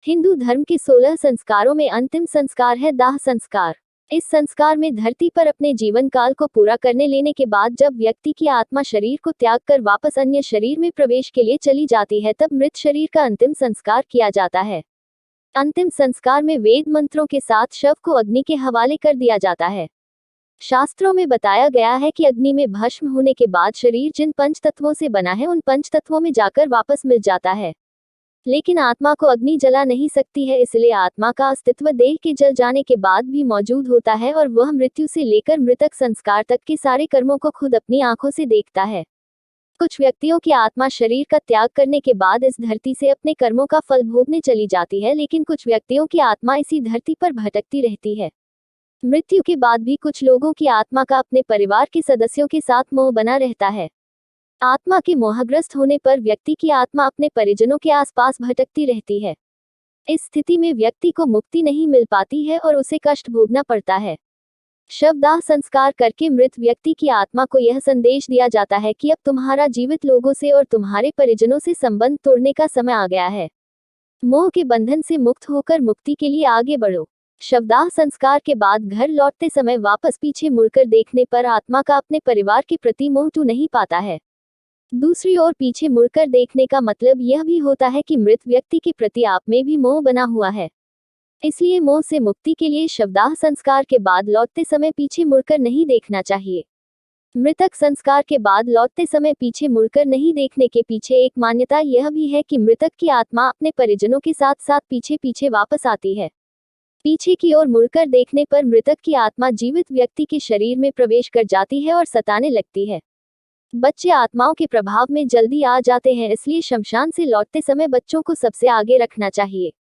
हिंदू धर्म के 16 संस्कारों में अंतिम संस्कार है दाह संस्कार। इस संस्कार में धरती पर अपने जीवन काल को पूरा करने लेने के बाद जब व्यक्ति की आत्मा शरीर को त्याग कर वापस अन्य शरीर में प्रवेश के लिए चली जाती है, तब मृत शरीर का अंतिम संस्कार किया जाता है। अंतिम संस्कार में वेद मंत्रों के साथ शव को अग्नि के हवाले कर दिया जाता है। शास्त्रों में बताया गया है कि अग्नि में भस्म होने के बाद शरीर जिन पंच तत्वों से बना है उन पंच तत्वों में जाकर वापस मिल जाता है। लेकिन आत्मा को अग्नि जला नहीं सकती है, इसलिए आत्मा का अस्तित्व देह के जल जाने के बाद भी मौजूद होता है और वह मृत्यु से लेकर मृतक संस्कार तक के सारे कर्मों को खुद अपनी आंखों से देखता है। कुछ व्यक्तियों की आत्मा शरीर का त्याग करने के बाद इस धरती से अपने कर्मों का फल भोगने चली जाती है, लेकिन कुछ व्यक्तियों की आत्मा इसी धरती पर भटकती रहती है। मृत्यु के बाद भी कुछ लोगों की आत्मा का अपने परिवार के सदस्यों के साथ मोह बना रहता है। आत्मा के मोहग्रस्त होने पर व्यक्ति की आत्मा अपने परिजनों के आसपास भटकती रहती है। इस स्थिति में व्यक्ति को मुक्ति नहीं मिल पाती है और उसे कष्ट भोगना पड़ता है। शवदाह संस्कार करके मृत व्यक्ति की आत्मा को यह संदेश दिया जाता है कि अब तुम्हारा जीवित लोगों से और तुम्हारे परिजनों से संबंध तोड़ने का समय आ गया है। मोह के बंधन से मुक्त होकर मुक्ति के लिए आगे बढ़ो। शवदाह संस्कार के बाद घर लौटते समय वापस पीछे मुड़कर देखने पर आत्मा का अपने परिवार के प्रति मोह टूट नहीं पाता है। दूसरी ओर पीछे मुड़कर देखने का मतलब यह भी होता है कि मृत व्यक्ति के प्रति आप में भी मोह बना हुआ है। इसलिए मोह से मुक्ति के लिए शवदाह संस्कार के बाद लौटते समय पीछे मुड़कर नहीं देखना चाहिए। मृतक संस्कार के बाद लौटते समय पीछे मुड़कर नहीं देखने के पीछे एक मान्यता यह भी है कि मृतक की आत्मा अपने परिजनों के साथ साथ पीछे पीछे वापस आती है। पीछे की ओर मुड़कर देखने पर मृतक की आत्मा जीवित व्यक्ति के शरीर में प्रवेश कर जाती है और सताने लगती है। बच्चे आत्माओं के प्रभाव में जल्दी आ जाते हैं, इसलिए शमशान से लौटते समय बच्चों को सबसे आगे रखना चाहिए।